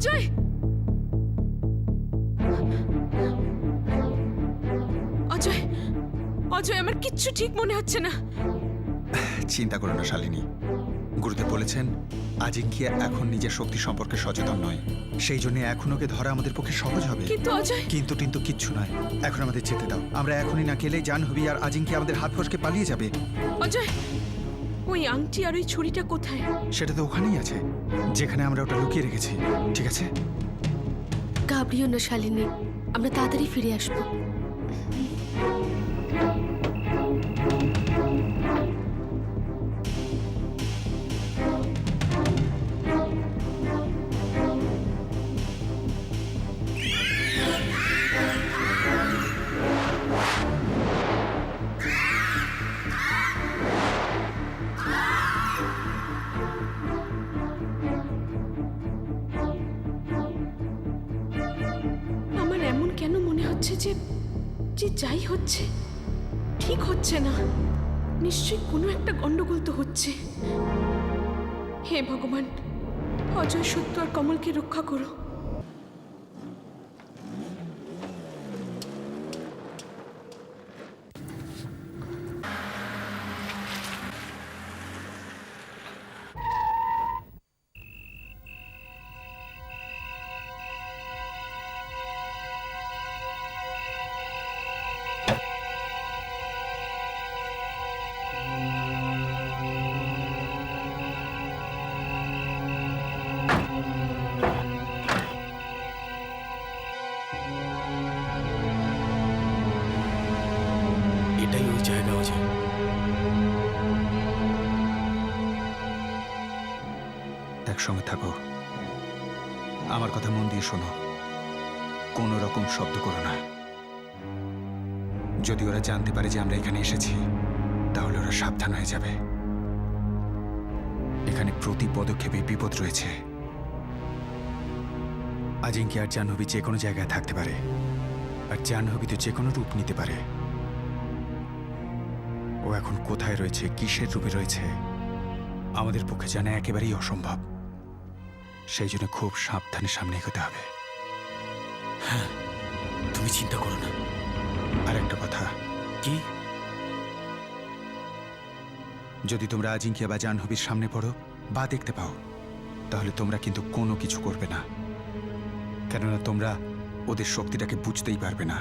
অজয়, অজয়, অজয়, আমার কিচ্ছু ঠিক মনে হচ্ছে না। চিন্তা করো না শালিনী, গুরুদেব বলেছেন আজিঙ্কিয়া এখন নিজের শক্তি সম্পর্কে সচেতন নয়, সেই জন্য এখন ওকে ধরা আমাদের পক্ষে সহজ হবে। কিন্তু অজয়, কিন্তু কিচ্ছু নয়, এখন আমাদের যেতে দাও। আমরা এখনই না গেলে জাহ্নবী আর আজিঙ্কিয়া আমাদের হাত ফসকে পালিয়ে যাবে। অজয়, ওই আংটি আর ওই ছুরিটা কোথায়? সেটা তো ওখানেই আছে, যেখানে আমরা ওটা লুকিয়ে রেখেছি। ঠিক আছে, ঘাবড়িও না শালিনী, আমরা তাড়াতাড়ি ফিরে আসবো। আমার এমন কেন মনে হচ্ছে যে যে যাই হচ্ছে ঠিক হচ্ছে না। নিশ্চয়ই কোনো একটা গন্ডগোল তো হচ্ছে। হে ভগবান, অজয়, সত্য আর কমলকে রক্ষা করো। এটাই ওই জায়গা অজয়। একসঙ্গে থাকো, আমার কথা মন দিয়ে শোনো, কোনো রকম শব্দ করো না। যদি ওরা জানতে পারে যে আমরা এখানে এসেছি, তাহলে ওরা সাবধান হয়ে যাবে। এখানে প্রতি পদক্ষেপে বিপদ রয়েছে। আজিঙ্কিয়া আর জাহ্নবী যে কোনো জায়গায় থাকতে পারে, আর জাহ্নবী তো যে কোনো রূপ নিতে পারে। ও এখন কোথায় রয়েছে, কিসের রূপে রয়েছে, আমাদের পক্ষে জানা একেবারেই অসম্ভব। সেই জন্য খুব সাবধানে সামনে এগোতে হবে। হ্যাঁ, তুমি চিন্তা করো না। আর একটা কথা, কি? যদি তোমরা আজিঙ্কিয়া বা জাহ্নবীর সামনে পড়ো বা দেখতে পাও, তাহলে তোমরা কিন্তু কোনো কিছু করবে না, কেননা তোমরা ওদের শক্তিটাকে বুঝতেই পারবে না।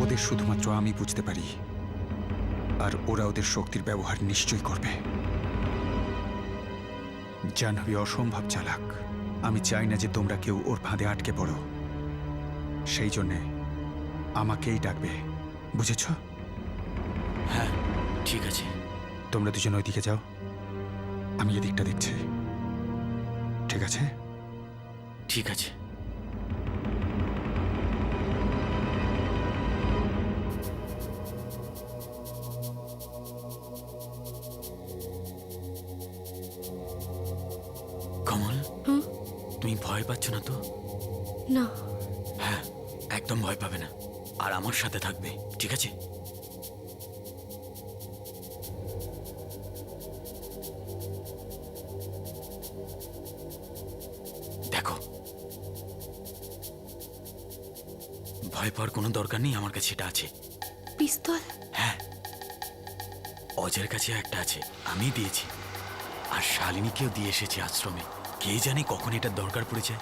ওদের শুধুমাত্র আমি বুঝতে পারি, আর ওরা ওদের শক্তির ব্যবহার নিশ্চয়ই করবে। জাহ্নবী অসম্ভব চালাক, আমি চাই না যে তোমরা কেউ ওর ফাঁদে আটকে পড়ো। সেই জন্যে আমাকেই ডাকবে, বুঝেছ? হ্যাঁ, ঠিক আছে। তোমরা দুজন ওইদিকে যাও, আমি এদিকটা দেখছি। ঠিক আছে? ঠিক আছে। কমল, তুমি ভয় পাচ্ছ না তো? না। হ্যাঁ, একদম ভয় পাবে না, আর আমার সাথে থাকবে, ঠিক আছে? দেখো, ভয় পাওয়ার কোনো দরকার নেই, আমার কাছে এটা আছে। পিস্তল? হ্যাঁ, অজয়ের কাছে একটা আছে, আমি দিয়েছি। আর শালিনীকেও দিয়ে এসেছি আশ্রমে। কে জানে কখন এটার দরকার পড়ে যায়।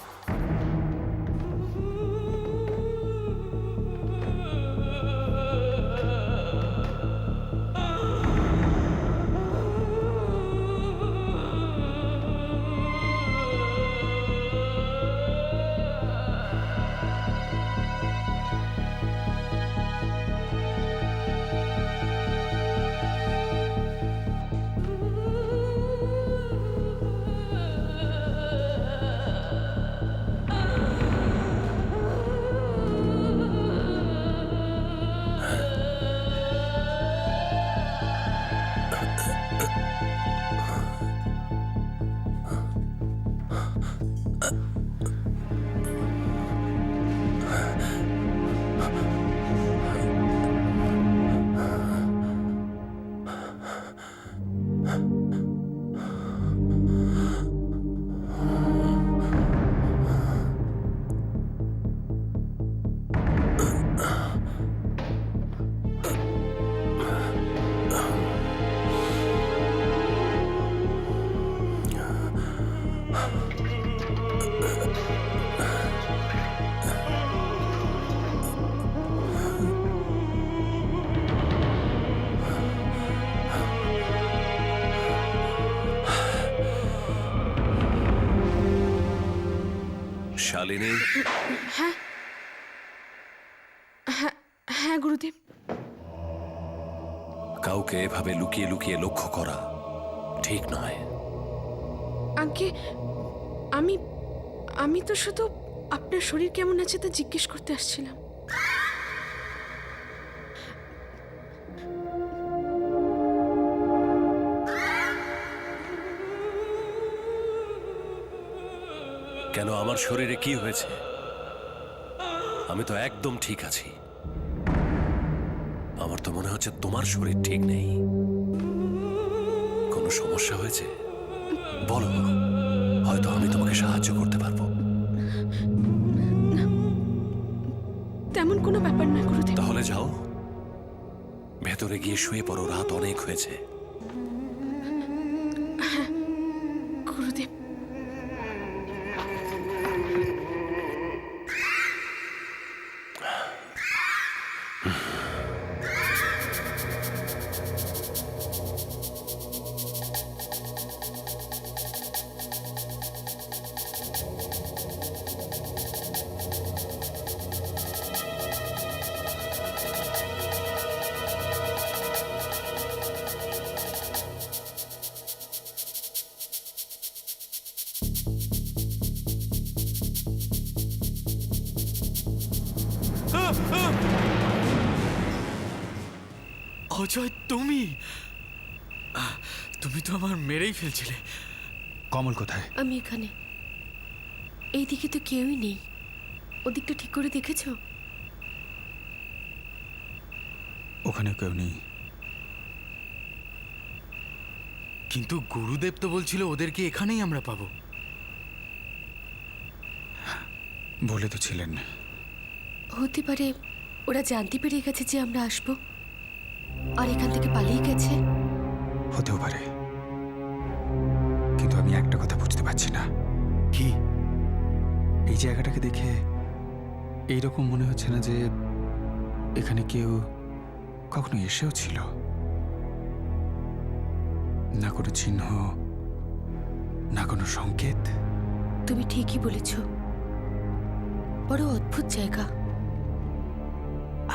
শালিনী, হ্যাঁ গুরুদেব। কাউকে এভাবে লুকিয়ে লুকিয়ে লক্ষ্য করা ঠিক নয়। আগে আমি আমি তো শুধু আপনার শরীর কেমন আছে তা জিজ্ঞেস করতে আসছিলাম। কেন, আমার শরীরে কি হয়েছে? আমি তো একদম ঠিক আছি। আমার তো মনে হচ্ছে তোমার শরীর ঠিক নেই। কোনো সমস্যা হয়েছে? বলো, হয়তো আমি তোমাকে সাহায্য করতে পারবো। তেমন কোনো ব্যাপার না গুরুদেব। তাহলে যাও, ভেতরে গিয়ে শুয়ে পড়ো, রাত অনেক হয়েছে। গুরুদেব, অজয়, তুমি তুমি তো আমার মেরেই ফেলছিলে। কমল কোথায়? আমি এখানে। এইদিকে তো কেউই নেই। ওদিকটা ঠিক করে দেখেছো? ওখানে কেউ নেই। কিন্তু গুরুদেব তো বলছিল ওদেরকে এখানেই আমরা পাবো। বলে তো ছিলেন। হতে পারে ওরা জানতে পেরে গেছে যে আমরা আসবো আর এখান থেকে পালিয়ে গেছে। হতেও পারে, কিন্তু আমি একটা কথা বুঝতে পারছি না। কি? এই জায়গাটাকে দেখে এইরকম মনে হচ্ছে না যে এখানে কেউ কখনো এসেও ছিল। না কোনো চিহ্ন, না কোনো সংকেত। তুমি ঠিকই বলেছ, বড় অদ্ভুত জায়গা।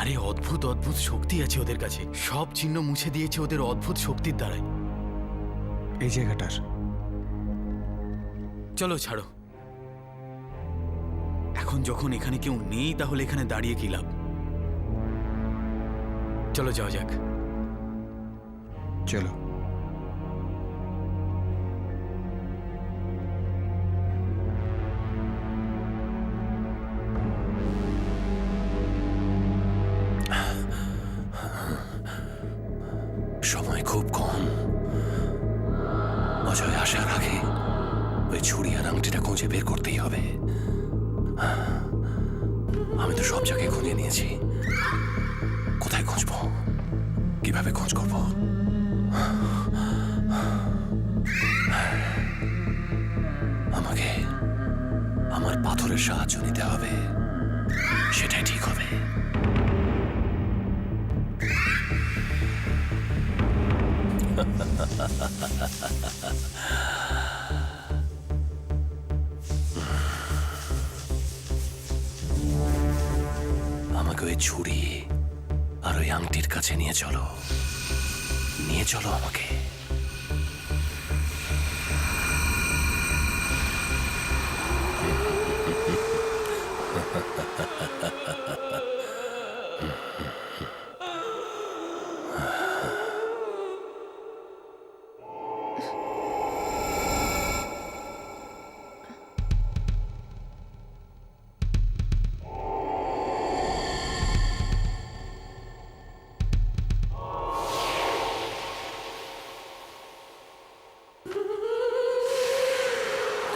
আরে অদ্ভুত অদ্ভুত শক্তি আছে ওদের কাছে। সব চিহ্ন মুছে দিয়েছে ওদের অদ্ভুত শক্তির দ্বারাই। এই জায়গাটার চলো ছাড়ো, এখন যখন এখানে কেউ নেই তাহলে এখানে দাঁড়িয়ে কি লাভ? চলো যাও যাক। চলো। সময় খুব কম। অজয় আসার আগে ওই ছুরি আর আংটিটা খুঁজে বের করতেই হবে। আমি তো সব জায়গায় খুঁজে নিয়েছি, কোথায় খুঁজবো, কিভাবে খোঁজ করব? আমাকে আমার পাথরের সাহায্য নিতে হবে, সেটাই ঠিক হবে। আমাকে ওই ছুরি আর ওই আংটির কাছে নিয়ে চলো, নিয়ে চলো আমাকে।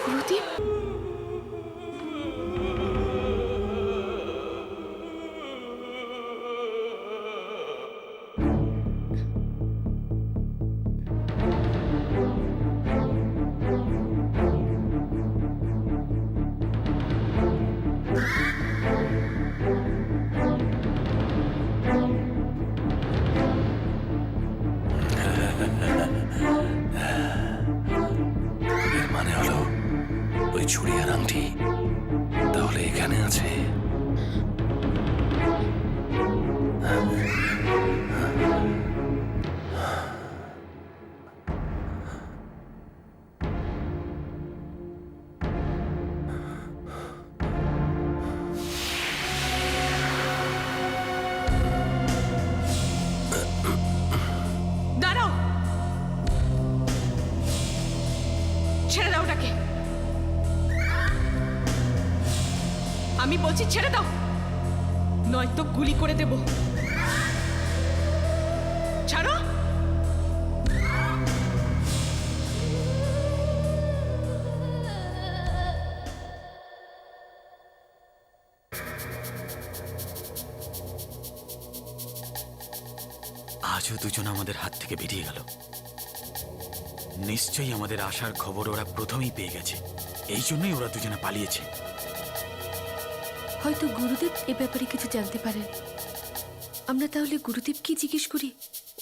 গুরুদেব, এর মানে হলো ওই ছুরি আর আংটি তাহলে এখানে আছে। দাঁড়াও, ছেড়ে দাও ওটাকে। আমি বলছি ছেড়ে দাও, নয়তো গুলি করে দেব। ছাড়ো। আজও দুজন আমাদের হাত থেকে বেরিয়ে গেল। নিশ্চয়ই আমাদের আসার খবর ওরা প্রথমেই পেয়ে গেছে, এই জন্যই ওরা দুজনে পালিয়েছে। হয়তো গুরুদেব এ ব্যাপারে কিছু জানতে পারেন। আমরা তাহলে গুরুদেব কি জিজ্ঞেস করি,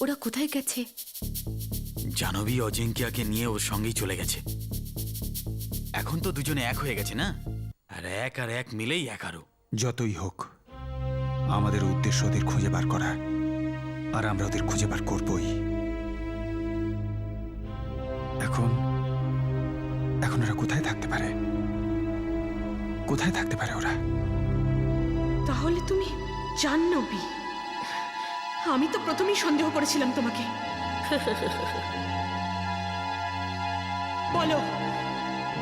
ওরা কোথায় গেছে? জাহ্নবী অজিঙ্ক্যাকে নিয়ে ওর সঙ্গেই চলে গেছে। এখন তো দুজনে এক হয়ে গেছে না, আর এক মিলেই 11। যতই হোক, আমাদের উদ্দেশ্য ওদের খুঁজে বার করা, আর আমরা ওদের খুঁজে বার করবই। এখন এখন ওরা কোথায় থাকতে পারে? কোথায় থাকতে পারে ওরা? তাহলে তুমি জাহ্নবী? আমি তো প্রথমেই সন্দেহ করেছিলাম তোমাকে। বলো,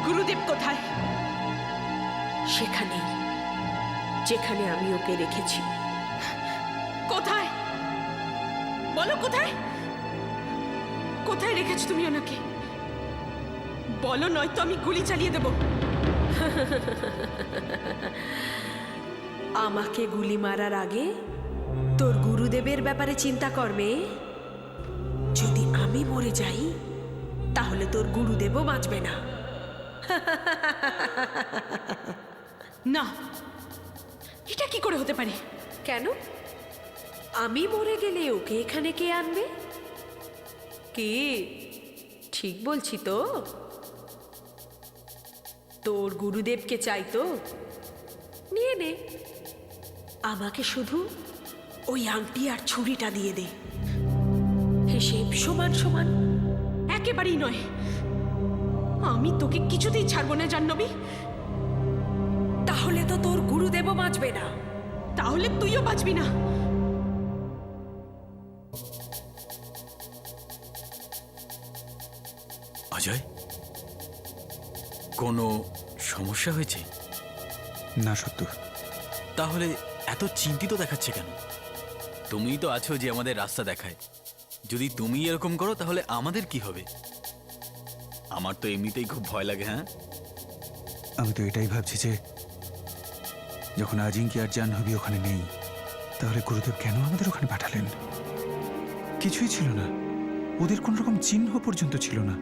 গুরুদেব কোথায়? সেখানেই, যেখানে আমি ওকে রেখেছি। কোথায়? বলো কোথায়? কোথায় রেখেছো তুমি ওনাকে? বলো, নয়তো আমি গুলি চালিয়ে দেব। আমাকে গুলি মারার আগে তোর গুরুদেবের ব্যাপারে চিন্তা কর মেয়ে। যদি আমি মরে যাই তাহলে তোর গুরুদেবও বাঁচবে না। না, এটা কি করে হতে পারে? কেন? আমি মরে গেলে ওকে এখানে কে আনবে? কি ঠিক বলছি তো? তোর গুরুদেবকে চাই তো নিয়ে নে, আমাকে শুধু ওই আংটি আর ছুরিটা দিয়ে দে। হিসেব সমান সমান। একেবারেই নয়, আমি তোকে কিছুতেই ছাড়বো না জাহ্নবী। তাহলে তো তোর গুরুদেবও বাঁচবে না। তাহলে তুইও বাঁচবি না। অজয়, কোনো সমস্যা হয়েছে? না সত্য। তাহলে এত চিন্তিত দেখাচ্ছে কেন? তুমিই তো আছো যে আমাদের রাস্তা দেখায়। যদি তুমি এরকম করো তাহলে আমাদের কি হবে? আমার তো এমনিতেই খুব ভয় লাগে। হ্যাঁ, আমি তো এটাই ভাবছি যে যখন আজিঙ্কি আর জাহ্নবী ওখানে নেই, তাহলে গুরুদেব কেন আমাদের ওখানে পাঠালেন? কিছুই ছিল না, ওদের কোন রকম চিহ্ন পর্যন্ত ছিল না।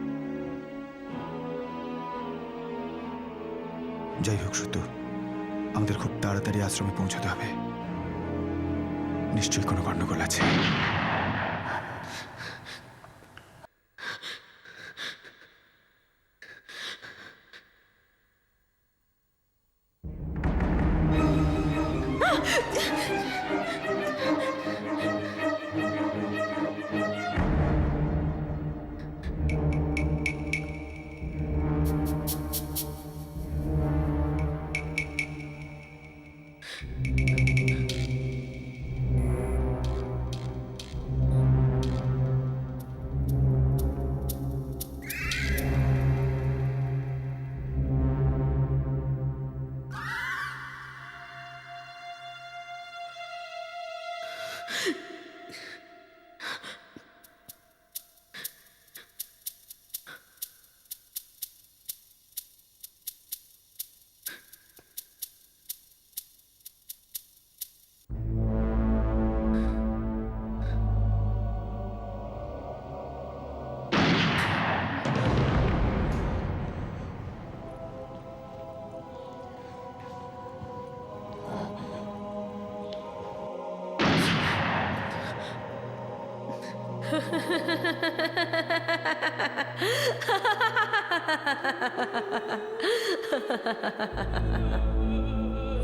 যাই হোক সত্য, আমাদের খুব তাড়াতাড়ি আশ্রমে পৌঁছতে হবে। নিশ্চয়ই কোনো গন্ডগোল আছে।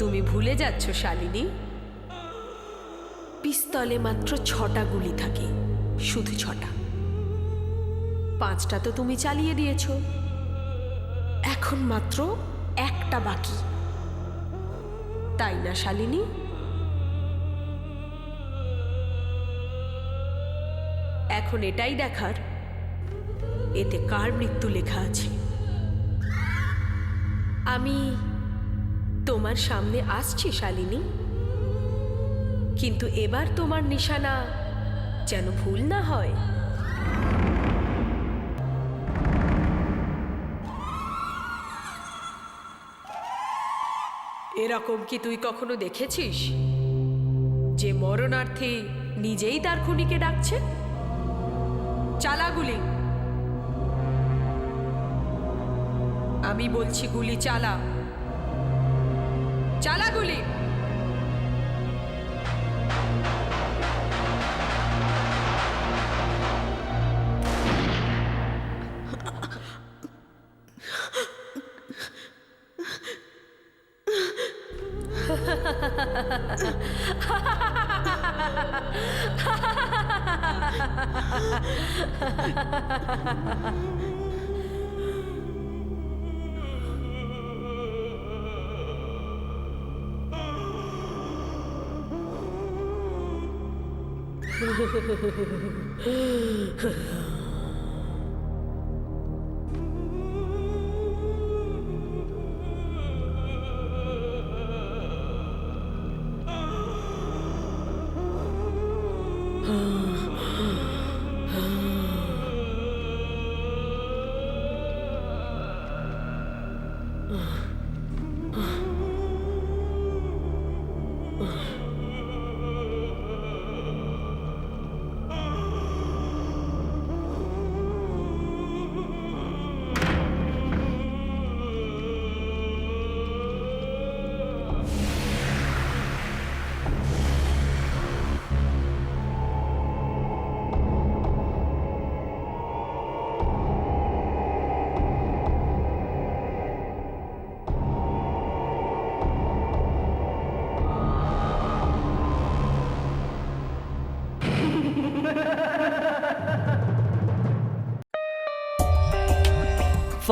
তুমি ভুলে যাচ্ছ শালিনী, পিস্তলে মাত্র 6টা গুলি থাকে, শুধু 6টা। 5টা তো তুমি চালিয়ে দিয়েছ, এখন মাত্র 1টা বাকি, তাই না শালিনী? এখন এটাই দেখার এতে কার মৃত্যু লেখা আছে। আমি তোমার সামনে আসছি শালিনী, কিন্তু এবার তোমার নিশানা যেন ভুল না হয়। এরকম কি তুই কখনো দেখেছিস যে মরণার্থী নিজেই তার খুনিকে ডাকছে? চালা গুলি, আমি বলছি গুলি চালা, চালা গুলি।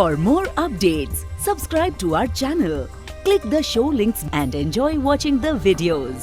For more updates, subscribe to our channel, click the show links and enjoy watching the videos.